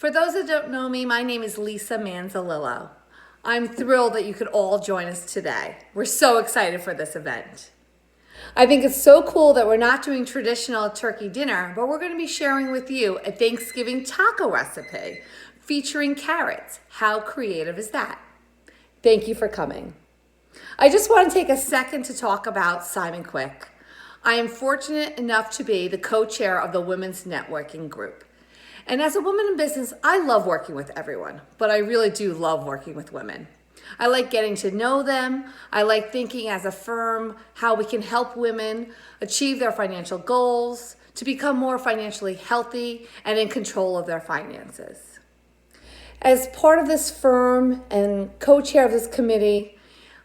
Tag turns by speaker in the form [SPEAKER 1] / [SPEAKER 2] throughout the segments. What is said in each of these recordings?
[SPEAKER 1] For those that don't know me, my name is Lisa Manzalillo. I'm thrilled that you could all join us today. We're so excited for this event. I think it's so cool that we're not doing traditional turkey dinner, but we're going to be sharing with you a Thanksgiving taco recipe featuring carrots. How creative is that? Thank you for coming. I just want to take a second to talk about Simon Quick. I am fortunate enough to be the co-chair of the Women's Networking Group. And as a woman in business, I love working with everyone, but I really do love working with women. I like getting to know them. I like thinking as a firm how we can help women achieve their financial goals, to become more financially healthy and in control of their finances. As part of this firm and co-chair of this committee,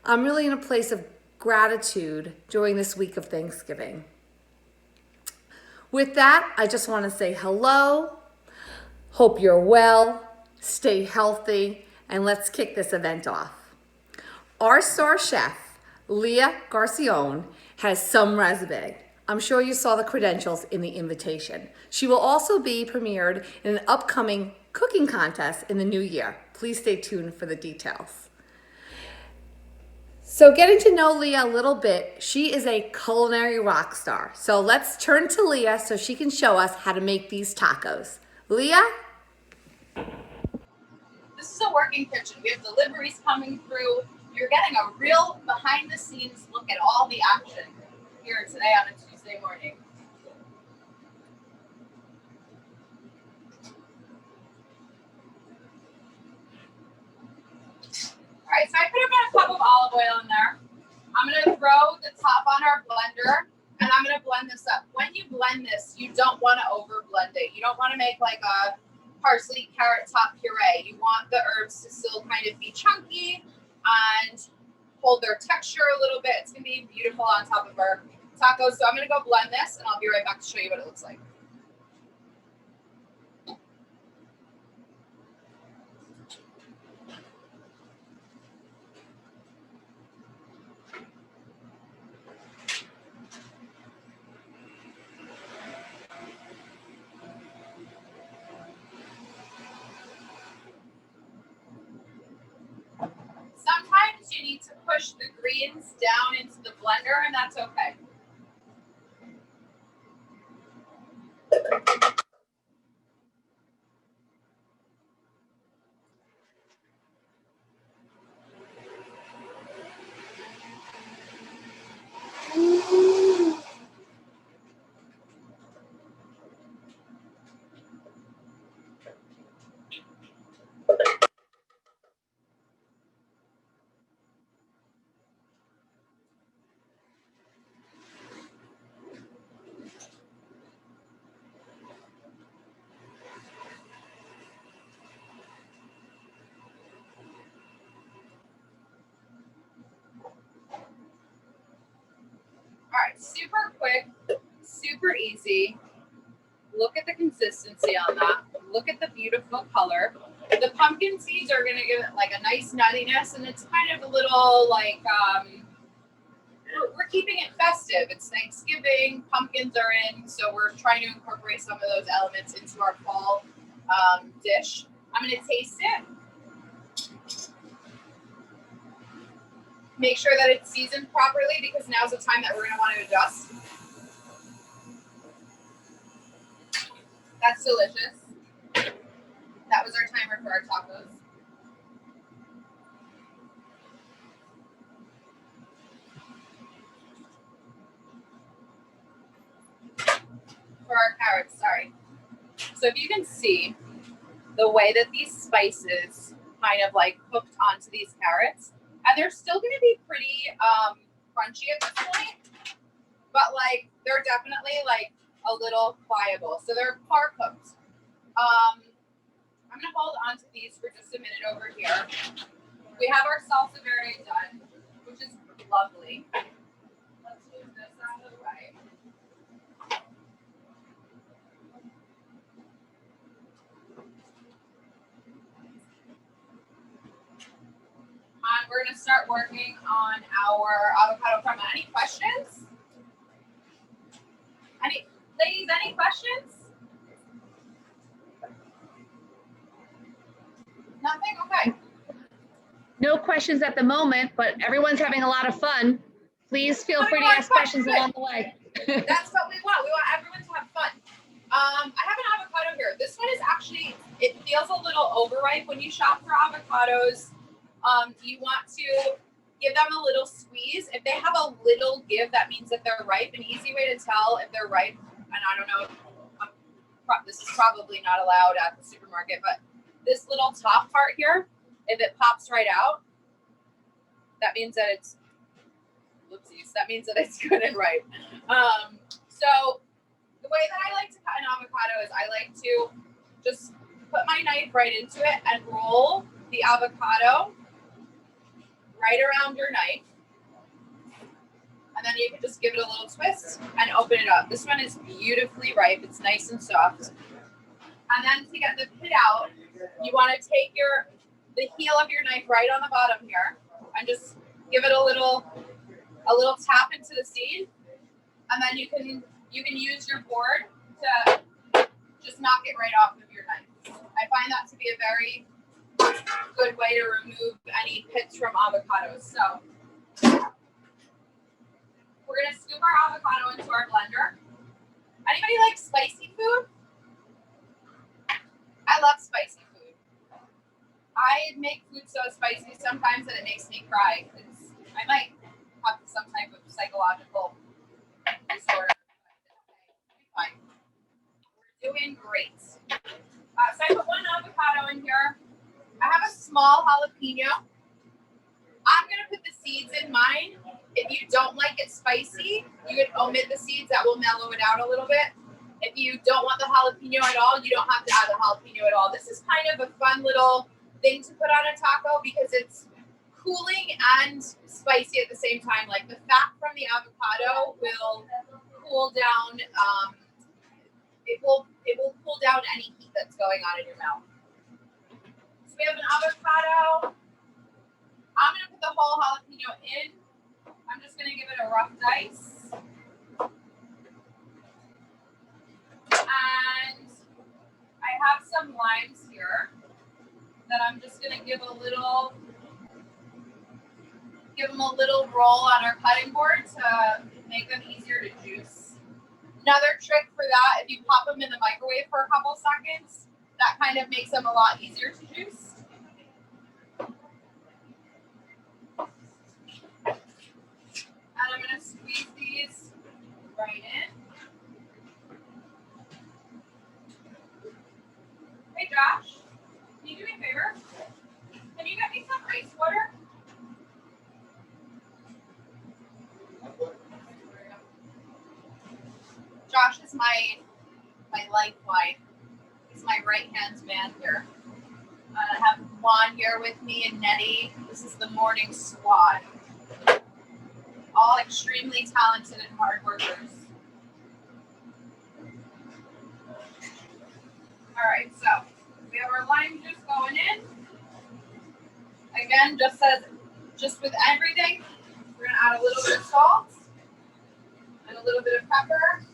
[SPEAKER 1] I'm really in a place of gratitude during this week of Thanksgiving. With that, I just want to say hello. Hope you're well, stay healthy, and let's kick this event off. Our star chef, Leia Gaccione, has some resume. I'm sure you saw the credentials in the invitation. She will also be premiered in an upcoming cooking contest in the new year. Please stay tuned for the details. So getting to know Leia a little bit, she is a culinary rock star. So let's turn to Leia so she can show us how to make these tacos. Leia?
[SPEAKER 2] This is a working kitchen. We have deliveries coming through. You're getting a real behind the scenes look at all the action here today on a Tuesday morning. All right, so I put about a cup of olive oil in there. I'm going to throw the top on our blender, and I'm going to blend this up. When you blend this, you don't want to over blend it. You don't want to make like a parsley carrot top puree. You want the herbs to still kind of be chunky and hold their texture a little bit. It's going to be beautiful on top of our tacos. So I'm going to go blend this, and I'll be right back to show you what it looks like. Sometimes you need to push the greens down into the blender, and that's okay. All right, super quick, super easy. Look at the consistency on that. Look at the beautiful color. The pumpkin seeds are going to give it like a nice nuttiness, and it's kind of a little like, we're keeping it festive. It's Thanksgiving, pumpkins are in, so we're trying to incorporate some of those elements into our fall dish. I'm going to taste it. Make sure that it's seasoned properly, because now's the time that we're going to want to adjust. That's delicious. That was our timer for our tacos. For our carrots, sorry. So if you can see the way that these spices kind of like cooked onto these carrots, and they're still going to be pretty crunchy at this point, but like they're definitely like a little pliable. So they're par cooked. I'm going to hold on to these for just a minute over here. We have our salsa verde done, which is lovely. Let's move this out of the way. We're going to start working on our avocado crema. Any questions? Ladies, any questions? Nothing? Okay.
[SPEAKER 3] No questions at the moment, but everyone's having a lot of fun. Please feel free to ask questions along the way.
[SPEAKER 2] That's what we want. We want everyone to have fun. I have an avocado here. This one is actually, it feels a little overripe when you shop for avocados. You want to give them a little squeeze. If they have a little give, that means that they're ripe. An easy way to tell if they're ripe, and I don't know, this is probably not allowed at the supermarket, but this little top part here, if it pops right out, that means that it's, whoopsies, that means that it's good and ripe. So the way that I like to cut an avocado is I like to just put my knife right into it and roll the avocado right around your knife. And then you can just give it a little twist and open it up. This one is beautifully ripe. It's nice and soft. And then to get the pit out, you want to take the heel of your knife right on the bottom here and just give it a little tap into the seed. And then you can use your board to just knock it right off of your knife. I find that to be a very good way to remove any pits from avocados. So we're going to scoop our avocado into our blender. Anybody like spicy food? I love spicy food. I make food so spicy sometimes that it makes me cry. I might have some type of psychological disorder. Fine. We're doing great. So I put one avocado in here. I have a small jalapeno. I'm going to put the seeds in mine. If you don't like it spicy, you can omit the seeds. That will mellow it out a little bit. If you don't want the jalapeno at all, you don't have to add the jalapeno at all. This is kind of a fun little thing to put on a taco because it's cooling and spicy at the same time. Like the fat from the avocado will cool down. It will cool down any heat that's going on in your mouth. So we have an avocado. I'm going to put the whole jalapeno in. I'm just going to give it a rough dice. And I have some limes here that I'm just going to give them a little roll on our cutting board to make them easier to juice. Another trick for that, if you pop them in the microwave for a couple seconds, that kind of makes them a lot easier to juice. And I'm going to squeeze these right in. Hey Josh, can you do me a favor? Can you get me some ice water? Josh is my lifeline. He's my right-hand man here. I have Juan here with me and Nettie. This is the morning squad. All extremely talented and hard workers. All right, so we have our lime juice going in. Again, just with everything, we're gonna add a little bit of salt and a little bit of pepper.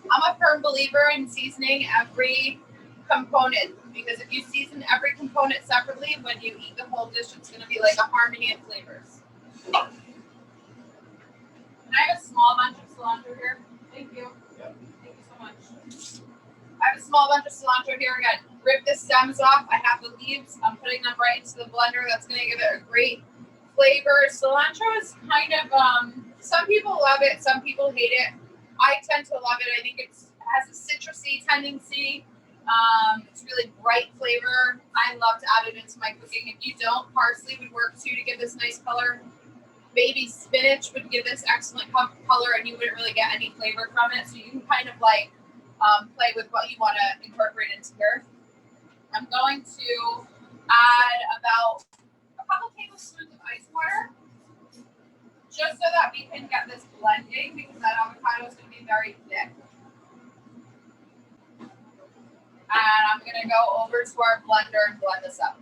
[SPEAKER 2] I'm a firm believer in seasoning every component because if you season every component separately, when you eat the whole dish, it's gonna be like a harmony of flavors. And I have a small bunch of cilantro here. Thank you. Yep. Thank you so much. I have a small bunch of cilantro here again. Rip the stems off. I have the leaves. I'm putting them right into the blender. That's going to give it a great flavor. Cilantro is kind of, some people love it. Some people hate it. I tend to love it. I think it has a citrusy tendency. It's really bright flavor. I love to add it into my cooking. If you don't, parsley would work too to give this nice color. Maybe spinach would give this excellent color and you wouldn't really get any flavor from it. So you can kind of like play with what you want to incorporate into here. I'm going to add about a couple tablespoons of ice water just so that we can get this blending because that avocado is going to be very thick. And I'm going to go over to our blender and blend this up.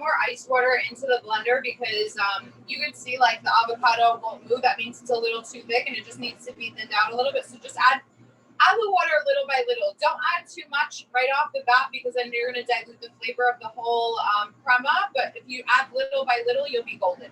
[SPEAKER 2] more ice water into the blender because you can see like the avocado won't move. That means it's a little too thick and it just needs to be thinned out a little bit. So just add the water little by little. Don't add too much right off the bat because then you're going to dilute the flavor of the whole crema. But if you add little by little, you'll be golden.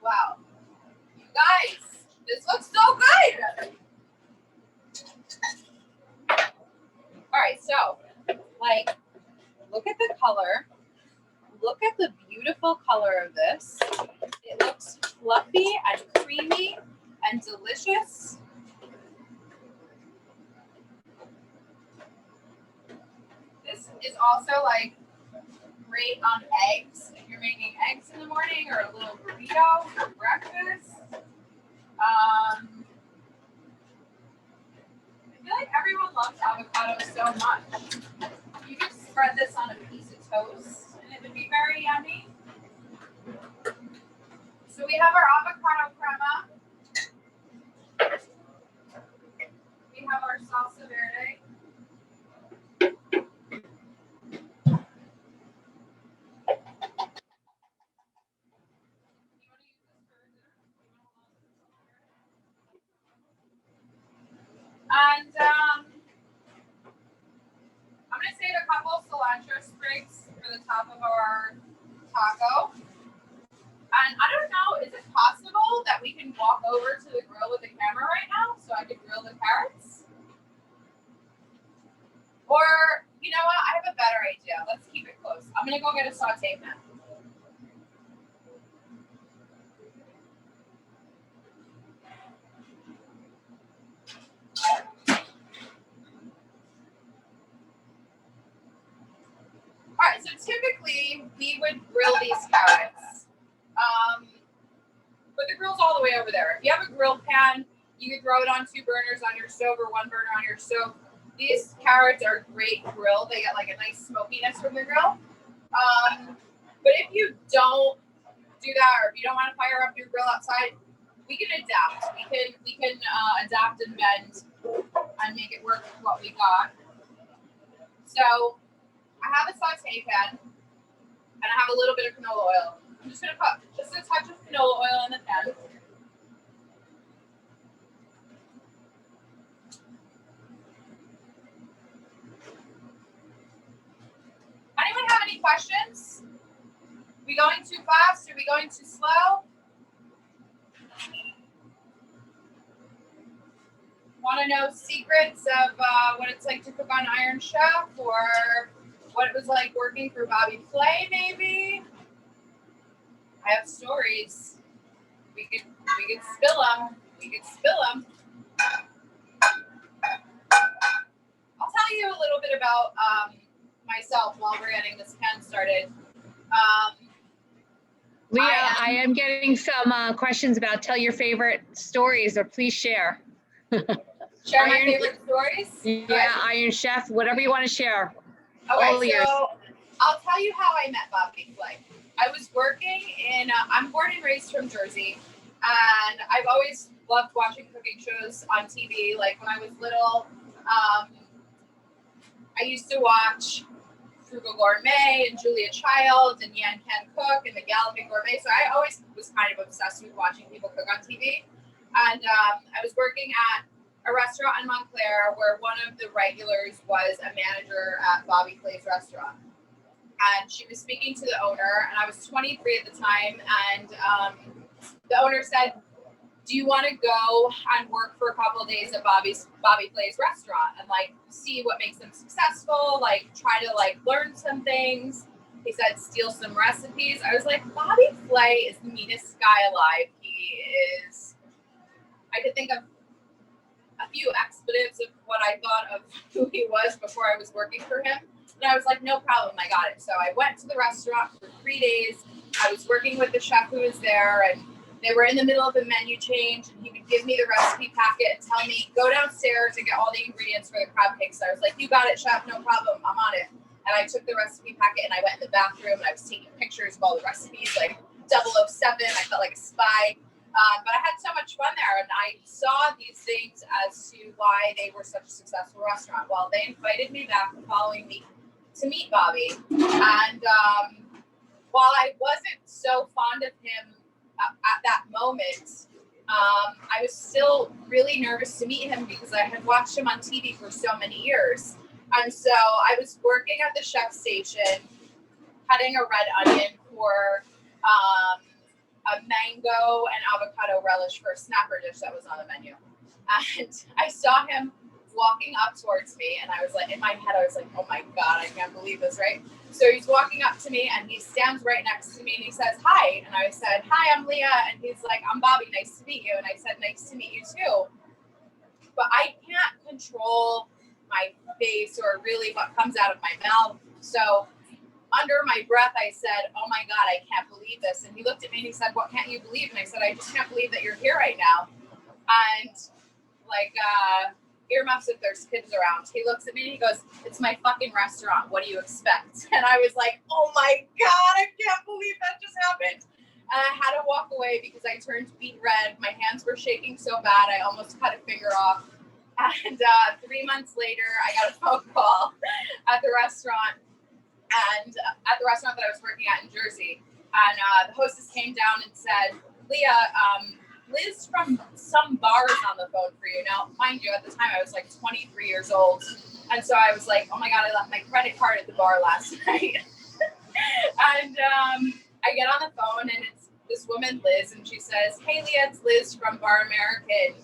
[SPEAKER 2] Wow. You guys, this looks so good. All right, so like, look at the color. Look at the beautiful color of this. It looks fluffy and creamy and delicious. This is also like great on eggs. If you're making eggs in the morning or a little burrito for breakfast. I feel like everyone loves avocado so much. You could spread this on a piece of toast and it would be very yummy. So we have our avocado crema. We have our salsa verde. And I'm going to save a couple cilantro sprigs for the top of our taco. And I don't know, is it possible that we can walk over to the grill with the camera right now so I can grill the carrots? Or, you know what, I have a better idea. Let's keep it close. I'm going to go get a saute pan. All right, so typically we would grill these carrots. But the grill's all the way over there. If you have a grill pan, you can throw it on 2 burners on your stove or 1 burner on your stove. These carrots are great grilled. They get like a nice smokiness from the grill. But if you don't do that, or if you don't want to fire up your grill outside, we can adapt. We can adapt and bend and make it work with what we got. So I have a saute pan and I have a little bit of canola oil. I'm just going to put just a touch of canola oil in the pan. Anyone have any questions? Are we going too fast? Are we going too slow? Want to know secrets of what it's like to cook on Iron Chef, or what it was like working for Bobby Flay, maybe? I have stories. We could spill them. We could spill them. I'll tell you a little bit about myself while we're getting this pan started.
[SPEAKER 3] Leah, I am getting some questions about tell your favorite stories, or please share.
[SPEAKER 2] Share my favorite stories?
[SPEAKER 3] Yeah, Iron Chef, whatever you want to share.
[SPEAKER 2] Okay, so I'll tell you how I met Bobby Flay. I was working in, I'm born and raised from Jersey, and I've always loved watching cooking shows on TV. Like when I was little, I used to watch Frugal Gourmet and Julia Child and Yan Can Cook and the Galloping Gourmet. So I always was kind of obsessed with watching people cook on TV. And I was working at a restaurant in Montclair where one of the regulars was a manager at Bobby Flay's restaurant. And she was speaking to the owner, and I was 23 at the time. And the owner said, do you want to go and work for a couple of days at Bobby Flay's restaurant and like see what makes them successful, like try to like learn some things? He said, steal some recipes. I was like, Bobby Flay is the meanest guy alive. He is, I could think of a few expletives of what I thought of who he was before I was working for him. And I was like, no problem, I got it. So I went to the restaurant for 3 days. I was working with the chef who was there, and they were in the middle of a menu change, and he would give me the recipe packet and tell me, go downstairs and get all the ingredients for the crab cake. So I was like, you got it, chef, no problem, I'm on it. And I took the recipe packet and I went in the bathroom and I was taking pictures of all the recipes, like 007. I felt like a spy. But I had so much fun there, and I saw these things as to why they were such a successful restaurant. Well, they invited me back the following week to meet Bobby, and while I wasn't so fond of him at that moment, I was still really nervous to meet him because I had watched him on TV for so many years. And so I was working at the chef station, cutting a red onion for a mango and avocado relish for a snapper dish that was on the menu. And I saw him walking up towards me, and I was like, in my head, I was like, oh my God, I can't believe this, right? So he's walking up to me, and he stands right next to me, and he says, hi. And I said, hi, I'm Leah. And he's like, I'm Bobby, nice to meet you. And I said, nice to meet you too. But I can't control my face or really what comes out of my mouth. So under my breath, I said, oh my God, I can't believe this. And he looked at me and he said, what can't you believe? And I said, I just can't believe that you're here right now. And like, earmuffs if there's kids around. He looks at me and he goes, it's my fucking restaurant. What do you expect? And I was like, oh my God, I can't believe that just happened. And I had to walk away because I turned beet red. My hands were shaking so bad, I almost cut a finger off. And 3 months later, I got a phone call at the restaurant. And at the restaurant that I was working at in Jersey. And the hostess came down and said, Leah, Liz from some bar is on the phone for you. Now, mind you, at the time I was like 23 years old. And so I was like, oh my God, I left my credit card at the bar last night. And I get on the phone and it's this woman, Liz, and she says, hey, Leah, it's Liz from Bar American,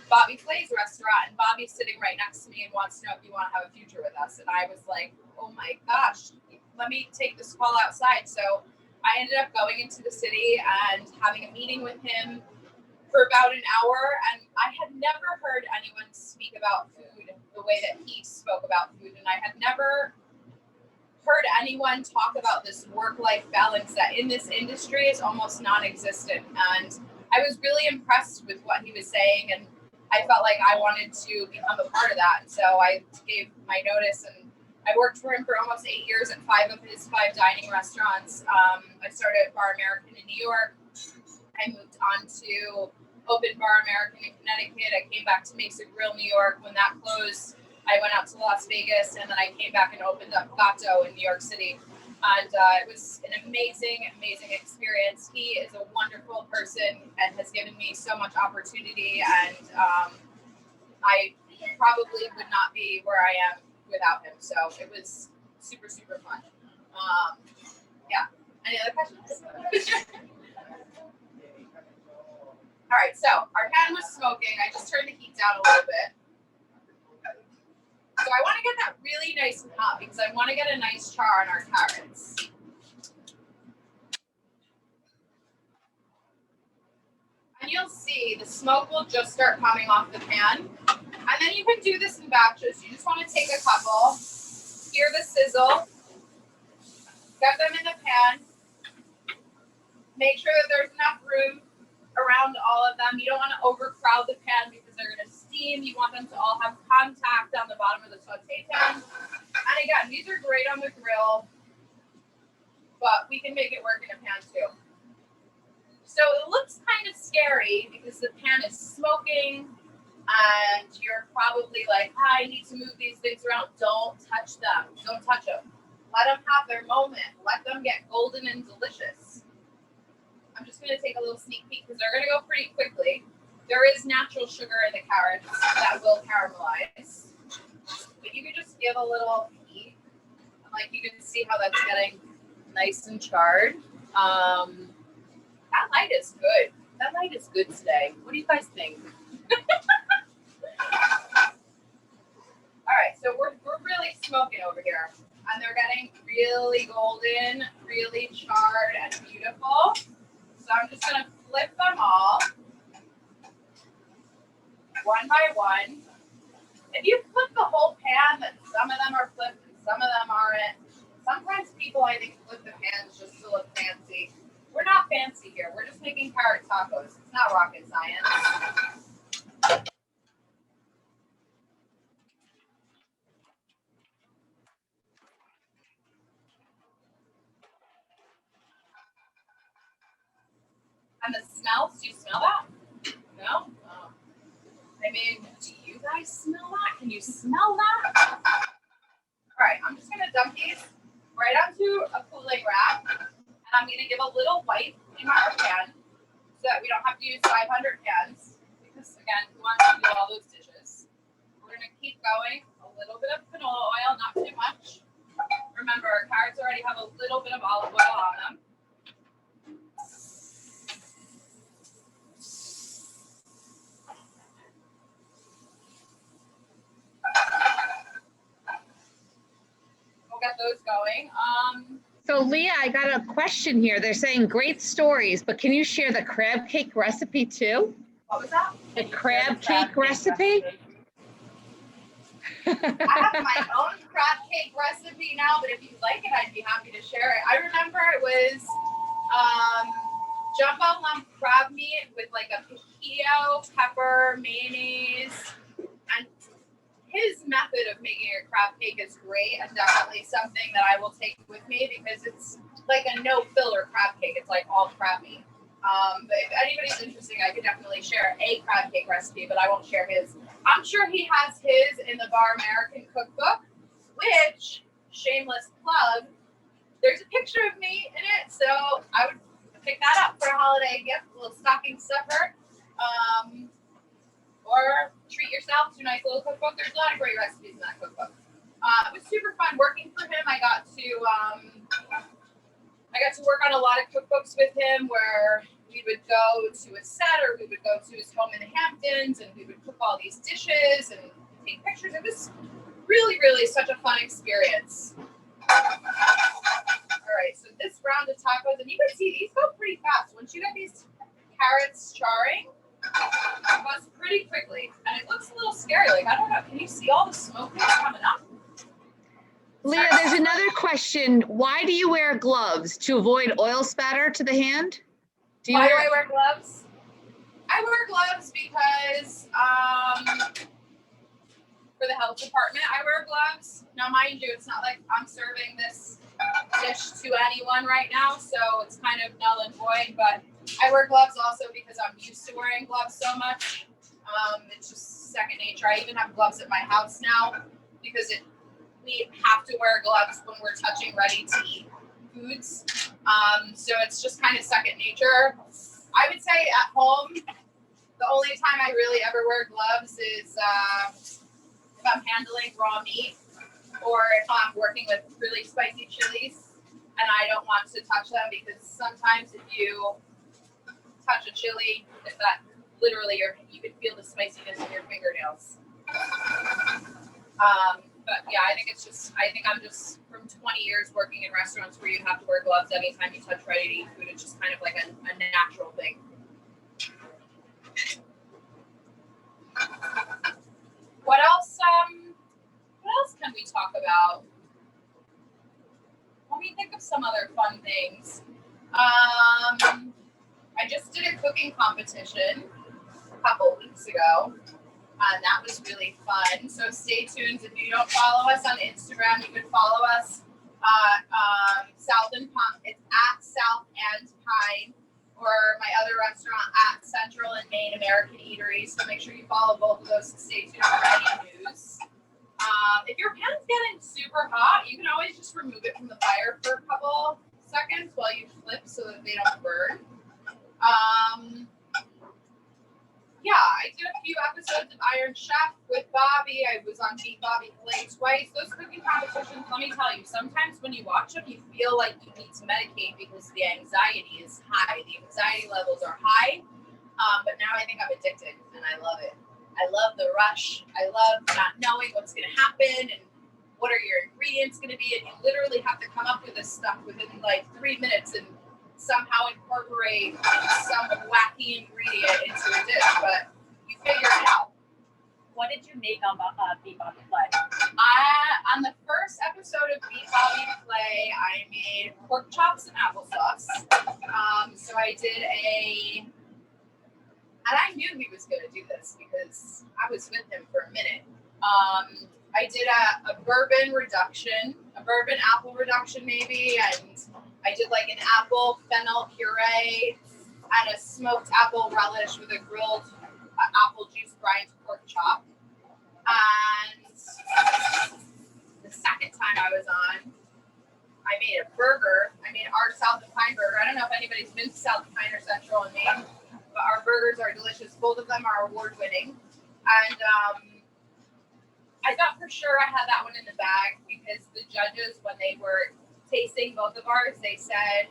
[SPEAKER 2] Bobby Flay's restaurant. And Bobby's sitting right next to me and wants to know if you want to have a future with us. And I was like, oh my gosh, let me take this call outside. So I ended up going into the city and having a meeting with him for about an hour. And I had never heard anyone speak about food the way that he spoke about food. And I had never heard anyone talk about this work-life balance that in this industry is almost non-existent. And I was really impressed with what he was saying. And I felt like I wanted to become a part of that. And so I gave my notice, and I worked for him for almost 8 years at 5 of his 5 dining restaurants. I started at Bar American in New York. I moved on to open Bar American in Connecticut. I came back to Mesa Grill, New York. When that closed, I went out to Las Vegas, and then I came back and opened up Gaccione in New York City. And it was an amazing, amazing experience. He is a wonderful person and has given me so much opportunity. And I probably would not be where I am without him. So it was super, super fun. Yeah. Any other questions? All right. So our pan was smoking. I just turned the heat down a little bit. So I want to get that really nice and hot because I want to get a nice char on our carrots. And you'll see the smoke will just start coming off the pan. And then you can do this in batches. You just want to take a couple, hear the sizzle, get them in the pan, make sure that there's enough room around all of them. You don't want to overcrowd the pan because they're going to steam. You want them to all have contact on the bottom of the saute pan. And again, these are great on the grill, but we can make it work in a pan too. So it looks kind of scary because the pan is smoking and you're probably like, I need to move these things around. Don't touch them. Don't touch them. Let them have their moment. Let them get golden and delicious. I'm just going to take a little sneak peek because they're going to go pretty quickly. There is natural sugar in the carrots that will caramelize. But you can just give a little heat. And like you can see how that's getting nice and charred. That light is good. That light is good today. What do you guys think? All right, so we're really smoking over here. And they're getting really golden, really charred and beautiful. So I'm just gonna flip them all one by one. If you flip the whole pan, then some of them are flipped and some of them aren't. Sometimes people, I think, flip the pans just to look fancy. We're not fancy here. We're just making carrot tacos. It's not rocket science. And the smells, do you smell that? No? Oh. I mean, do you guys smell that? Can you smell that? All right, I'm just gonna dump these right onto a cooling rack, and I'm gonna give a little wipe in our pan so that we don't have to use 500 pans, because again, we want to do all those dishes. We're gonna keep going, a little bit of canola oil, not too much. Remember, our carrots already have a little bit of olive oil on them. We'll get those going.
[SPEAKER 3] So Leah, I got a question here. They're saying great stories, but can you share the crab cake recipe too?
[SPEAKER 2] What was that?
[SPEAKER 3] The crab cake recipe?
[SPEAKER 2] I have my own crab cake recipe now, but if you'd like it, I'd be happy to share it. I remember it was jumbo lump crab meat with like a picillo, pepper, mayonnaise, and his method of making a crab cake is great and definitely something that I will take with me because it's like a no filler crab cake. It's like all crab meat. But if anybody's interested, I could definitely share a crab cake recipe, but I won't share his. I'm sure he has his in the Bar American cookbook, which, shameless plug, there's a picture of me in it, so I would pick that up for a holiday gift, a little stocking stuffer. Or treat yourself to a nice little cookbook. There's a lot of great recipes in that cookbook. It was super fun working for him. I got to work on a lot of cookbooks with him where we would go to a set or we would go to his home in the Hamptons and we would cook all these dishes and take pictures. It was really, really such a fun experience. All right, so this round of tacos, and you can see these go pretty fast. Once you get these carrots charring, it goes pretty quickly, and it looks a little scary. Like, I don't know, can you see all the smoke that's coming up?
[SPEAKER 3] Leah, there's another question. Why do you wear gloves? To avoid oil spatter to the hand?
[SPEAKER 2] Why do I wear gloves? I wear gloves because for the health department, I wear gloves. Now, mind you, it's not like I'm serving this dish to anyone right now, so it's kind of null and void, but I wear gloves also because I'm used to wearing gloves so much. It's just second nature. I even have gloves at my house now because we have to wear gloves when we're touching ready to eat foods. So it's just kind of second nature. I would say at home, the only time I really ever wear gloves is if I'm handling raw meat or if I'm working with really spicy chilies and I don't want to touch them because sometimes if you touch a chili, if that literally you can feel the spiciness in your fingernails. But yeah, I think I'm just from 20 years working in restaurants where you have to wear gloves anytime you touch ready to eat food. It's just kind of like a natural thing. What else can we talk about? Let me think of some other fun things. I just did a cooking competition a couple weeks ago, and that was really fun. So stay tuned. If you don't follow us on Instagram, you can follow us South and Pine. It's at South and Pine, or my other restaurant at Central and Main American Eateries. So make sure you follow both of those to stay tuned for any news. If your pan's getting super hot, you can always just remove it from the fire for a couple seconds while you flip so that they don't burn. Yeah, I did a few episodes of Iron Chef with Bobby. I was on Beat Bobby Flay twice. Those cooking competitions, let me tell you, sometimes when you watch them, you feel like you need to medicate because the anxiety is high. The anxiety levels are high. But now I think I'm addicted, and I love it. I love the rush. I love not knowing what's going to happen and what are your ingredients going to be, and you literally have to come up with this stuff within like 3 minutes and somehow incorporate some wacky ingredient into a dish, but you figure it out.
[SPEAKER 4] What did you make on Beat Bobby Flay?
[SPEAKER 2] On the first episode of Beat Bobby Flay, I made pork chops and applesauce. So I did and I knew he was going to do this because I was with him for a minute. I did a bourbon reduction, a bourbon apple reduction maybe, and I did like an apple fennel puree and a smoked apple relish with a grilled apple juice brine pork chop. And the second time I was on, I made a burger. I made our South and Pine burger. I don't know if anybody's been to South and Pine or Central in Maine, but our burgers are delicious. Both of them are award winning. And I thought for sure I had that one in the bag because the judges, when they were tasting both of ours, they said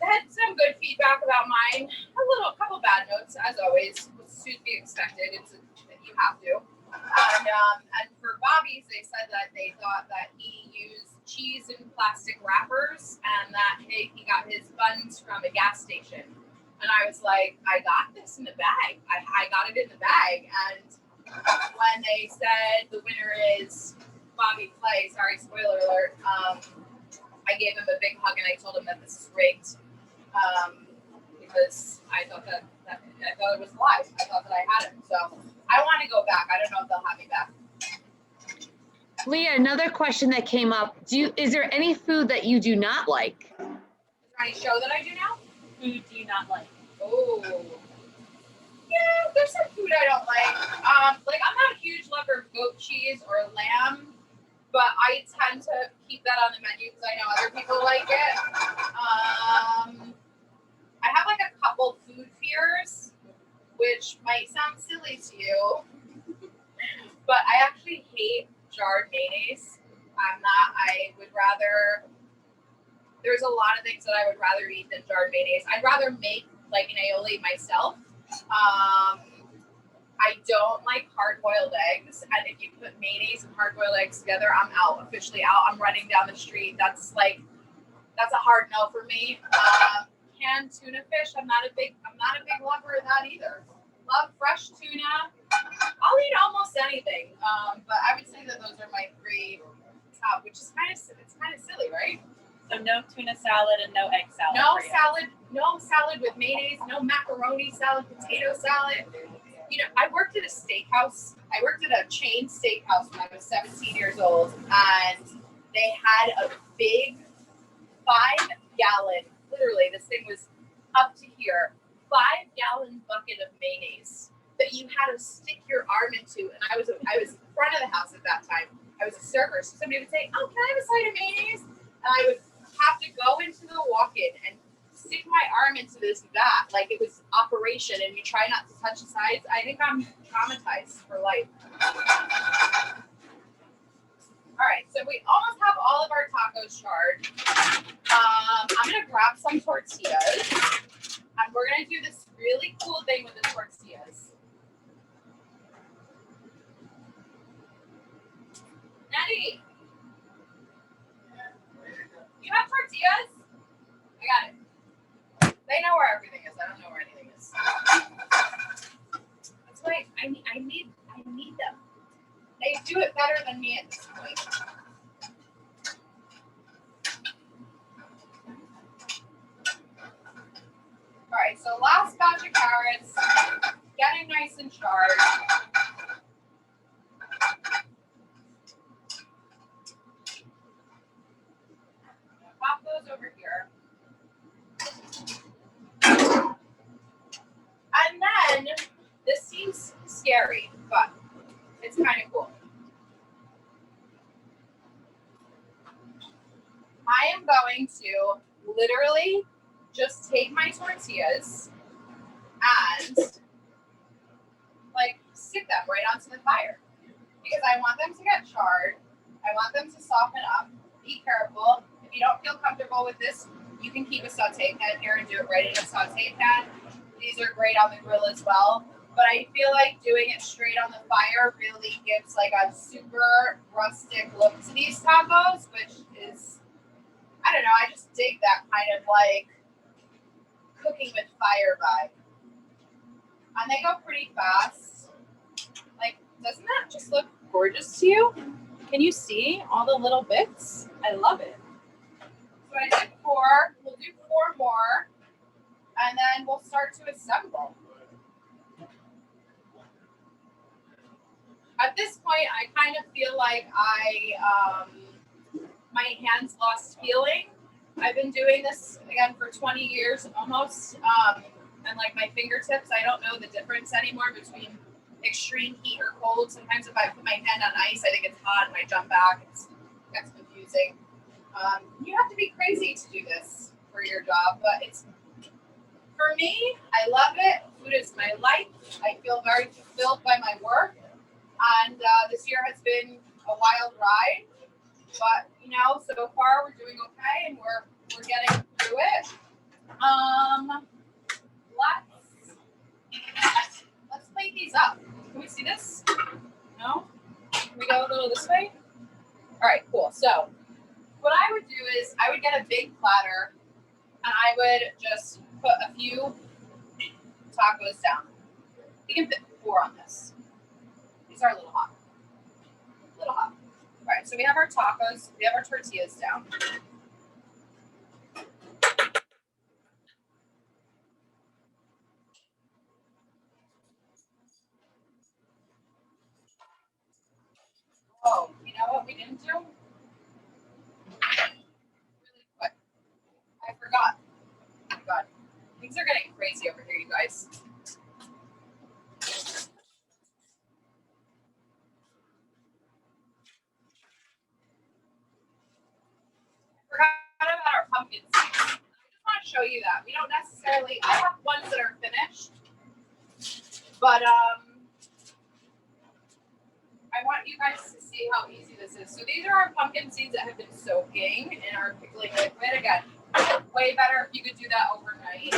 [SPEAKER 2] they had some good feedback about mine. A couple bad notes, as always, was to be expected. You have to. And for Bobby's, they said that they thought that he used cheese in plastic wrappers and that he got his buns from a gas station. And I was like, I got this in the bag. I got it in the bag. And when they said the winner is Bobby Flay, sorry, spoiler alert, I gave him a big hug and I told him that this is rigged because I thought that it was live. I thought that I had him. So I want to go back. I don't know if they'll have me back.
[SPEAKER 3] Leah, another question that came up. Is there any food that you do not like?
[SPEAKER 2] Is there any show that I do now?
[SPEAKER 4] Food do you not like?
[SPEAKER 2] Oh. Yeah, there's some food I don't like. I'm not a huge lover of goat cheese or lamb, but I tend to keep that on the menu because I know other people like it. I have like a couple food fears, which might sound silly to you, but I actually hate jarred mayonnaise. There's a lot of things that I would rather eat than jarred mayonnaise. I'd rather make like an aioli myself. I don't like hard-boiled eggs, and if you put mayonnaise and hard-boiled eggs together, I'm officially out. I'm running down the street. That's a hard no for me. Canned tuna fish, I'm not a big lover of that either. Love fresh tuna. I'll eat almost anything, but I would say that those are my three top, which is kind of silly, right?
[SPEAKER 4] So no tuna salad and no egg salad.
[SPEAKER 2] No salad with mayonnaise, no macaroni salad, potato salad. You know, I worked at a steakhouse. I worked at a chain steakhouse when I was 17 years old, and they had a big 5-gallon, literally this thing was up to here, 5-gallon bucket of mayonnaise that you had to stick your arm into. And I was in front of the house at that time. I was a server, so somebody would say, "Oh, can I have a side of mayonnaise?" And I would have to go into the walk-in and stick my arm into this vat like it was operation, and you try not to touch the sides. I think I'm traumatized for life. All right, so we almost have all of our tacos charred. I'm gonna grab some tortillas, and we're gonna do this really cool thing with the tortillas. Nettie, you have tortillas? I got it. They know where everything is. I don't know where anything is. That's why I need them. They do it better than me at this point. All right, so last batch of carrots, getting nice and charred. Pop those over here. And then, this seems scary, but it's kind of cool. I am going to literally just take my tortillas and stick them right onto the fire because I want them to get charred. I want them to soften up. Be careful. If you don't feel comfortable with this, you can keep a saute pan here and do it right in a saute pan. These are great on the grill as well. but I feel like doing it straight on the fire really gives like a super rustic look to these tacos, which is, I don't know, I just dig that kind of like cooking with fire vibe. And they go pretty fast. Like, doesn't that just look gorgeous to you? Can you see all the little bits? I love it. So I did 4. We'll do 4 more, and then we'll start to assemble. At this point, I kind of feel like my hands lost feeling. I've been doing this again for 20 years almost, and like my fingertips, I don't know the difference anymore between extreme heat or cold. Sometimes if I put my hand on ice, I think it's hot, and I jump back. It gets confusing. You have to be crazy to do this for your job, but it's, for me, I love it. Food is my life. I feel very fulfilled by my work, and this year has been a wild ride. But you know, so far we're doing okay, and we're getting through it. Let's plate these up. Can we see this? No? Can we go a little this way? All right, cool. So what I would do is I would get a big platter, and I would just put a few tacos down. You can fit 4 on this. These are a little hot. A little hot. All right, so we have our tacos. We have our tortillas down. Oh, you know what we didn't do? Really quick. I forgot. Oh my God. Things are getting crazy over here, you guys. Forgot about our pumpkin seeds. I just want to show you that. We don't necessarily, I have ones that are finished, but I want you guys to see how easy this is. So these are our pumpkin seeds that have been soaking in our pickling liquid. Again, way better if you could do that overnight.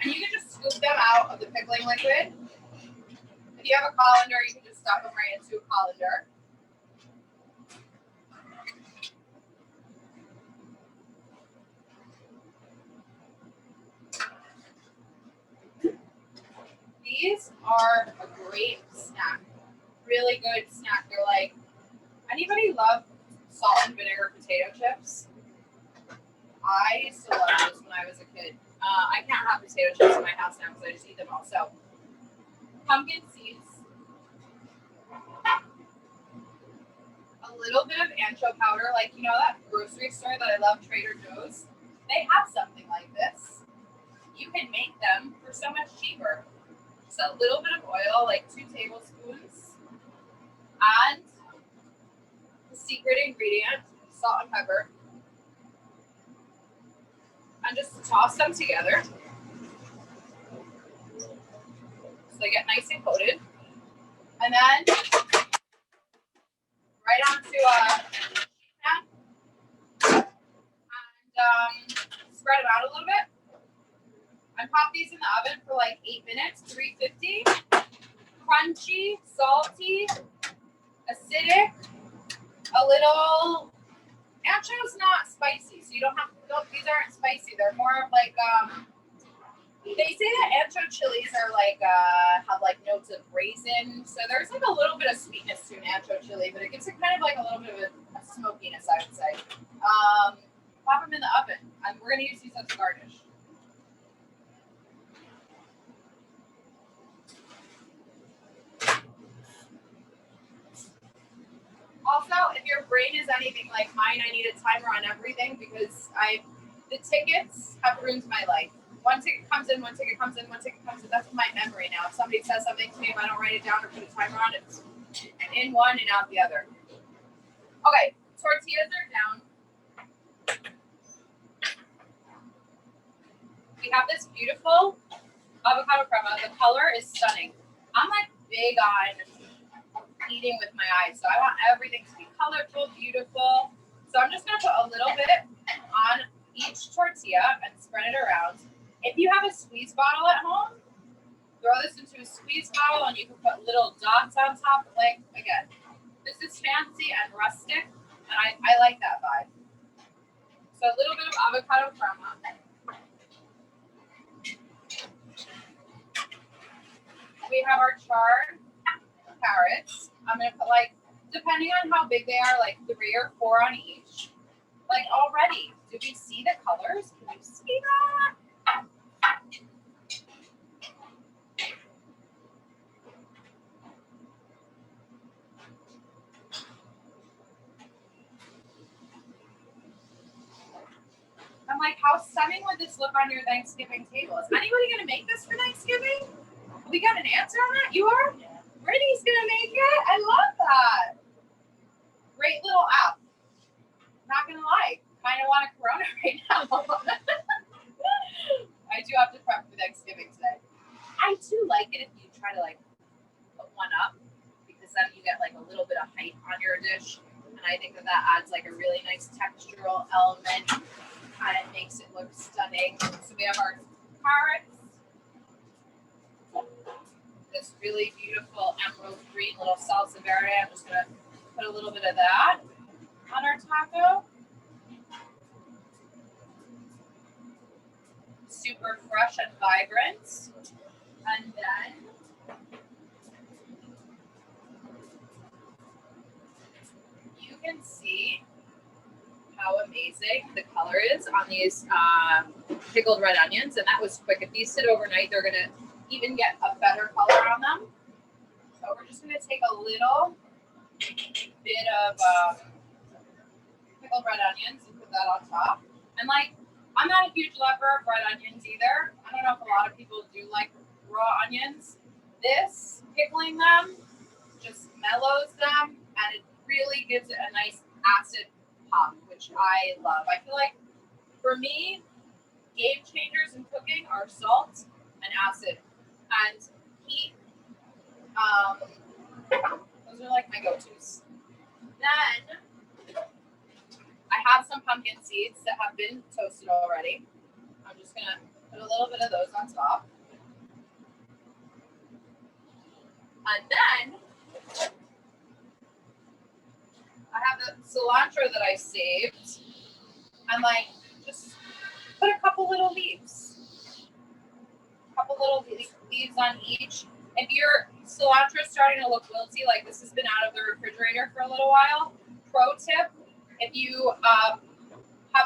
[SPEAKER 2] And you can just scoop them out of the pickling liquid. If you have a colander, you can just stuff them right into a colander. These are a great snack. Really good snack. They're like, anybody love salt and vinegar potato chips? I used to love those when I was a kid. I can't have potato chips in my house now because I just eat them all. So, pumpkin seeds, a little bit of ancho powder, like you know that grocery store that I love, Trader Joe's. They have something like this. You can make them for so much cheaper. Just a little bit of oil, like 2 tablespoons, and the secret ingredient, salt and pepper. And just toss them together so they get nice and coated. And then right onto a pan and spread them out a little bit. And pop these in the oven for like 8 minutes, 350. Crunchy, salty, acidic, a little. Ancho's not spicy, so you don't have to. These aren't spicy. They're more of like they say that ancho chilies are like have like notes of raisin. So there's like a little bit of sweetness to an ancho chili, but it gives it kind of like a little bit of a smokiness, I would say. Pop them in the oven, and we're gonna use these as a garnish. Also, if your brain is anything like mine, I need a timer on everything because the tickets have ruined my life. One ticket comes in, one ticket comes in, one ticket comes in. That's my memory now. If somebody says something to me, if I don't write it down or put a timer on it, it's in one and out the other. Okay, tortillas are down. We have this beautiful avocado crema. The color is stunning. I'm like big on eating with my eyes, so I want everything to be colorful, beautiful. So I'm just gonna put a little bit on each tortilla and spread it around. If you have a squeeze bottle at home, throw this into a squeeze bottle and you can put little dots on top. Like, again, this is fancy and rustic, and I like that vibe. So a little bit of avocado crema. We have our charred carrots. I'm gonna put, like, depending on how big they are, like 3 or 4 on each. Like, already, do we see the colors? Can you see that? I'm like, how stunning would this look on your Thanksgiving table? Is anybody gonna make this for Thanksgiving? We got an answer on that? You are?
[SPEAKER 4] Yeah.
[SPEAKER 2] Brittany's gonna make it? I love that. Great little app. Not gonna lie, kind of want a Corona right now. I do have to prep for Thanksgiving today. I do like it if you try to, like, put one up, because then you get, like, a little bit of height on your dish, and I think that adds, like, a really nice textural element, and it makes it look stunning. So we have our carrots, this really beautiful emerald green little salsa verde. I'm just gonna put a little bit of that on our taco. Super fresh and vibrant. And then you can see how amazing the color is on these pickled red onions. And that was quick. If these sit overnight, they're gonna even get a better color on them. So we're just gonna take a little bit of pickled red onions and put that on top. And, like, I'm not a huge lover of red onions either. I don't know if a lot of people do like raw onions. This, pickling them, just mellows them, and it really gives it a nice acid pop, which I love. I feel like, for me, game changers in cooking are salt and acid and heat. Those are, like, my go-tos. Then I have some pumpkin seeds that have been toasted already. I'm just gonna put a little bit of those on top. And then I have the cilantro that I saved. And, like, just put a couple little leaves. Leaves on each. If your cilantro is starting to look wilty, like this has been out of the refrigerator for a little while, pro tip, if you have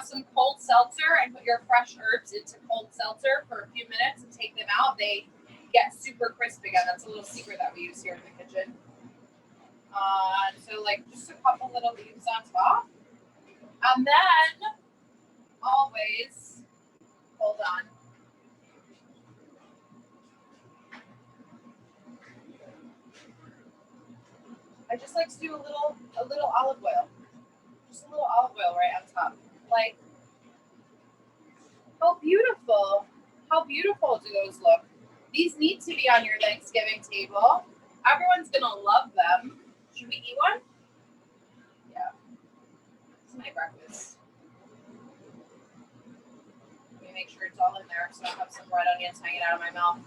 [SPEAKER 2] some cold seltzer and put your fresh herbs into cold seltzer for a few minutes and take them out, they get super crisp again. That's a little secret that we use here in the kitchen. So, like, just a couple little leaves on top. And then, always, hold on. I just like to do a little olive oil. Just a little olive oil right on top. Like, how beautiful do those look? These need to be on your Thanksgiving table. Everyone's gonna love them. Should we eat one? Yeah. It's my breakfast. Let me make sure it's all in there so I have some red onions hanging out of my mouth.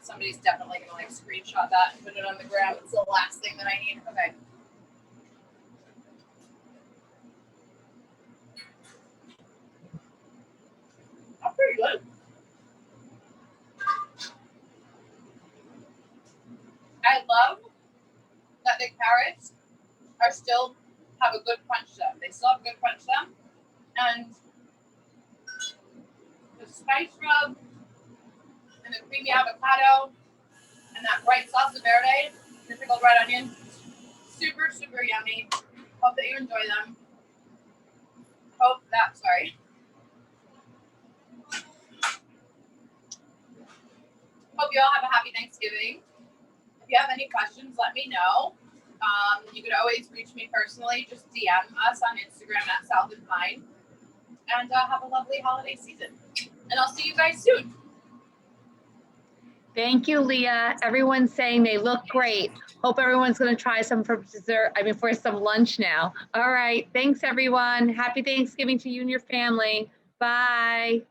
[SPEAKER 2] Somebody's definitely gonna, like, screenshot that and put it on the gram. It's the last thing that I need. Okay. That's pretty good. I love that the carrots are still have a good crunch to them. They still have a good crunch to them. And the spice rub and the creamy avocado and that bright salsa verde, the pickled red onion, super, super yummy. Hope that you enjoy them. Hope you all have a happy Thanksgiving. If you have any questions, let me know. You could always reach me personally. Just DM us on Instagram at South and Pine. And have a lovely holiday season. And I'll see you guys soon.
[SPEAKER 3] Thank you, Leah. Everyone's saying they look great. Hope everyone's going to try some for dessert. For some lunch now. All right. Thanks, everyone. Happy Thanksgiving to you and your family. Bye.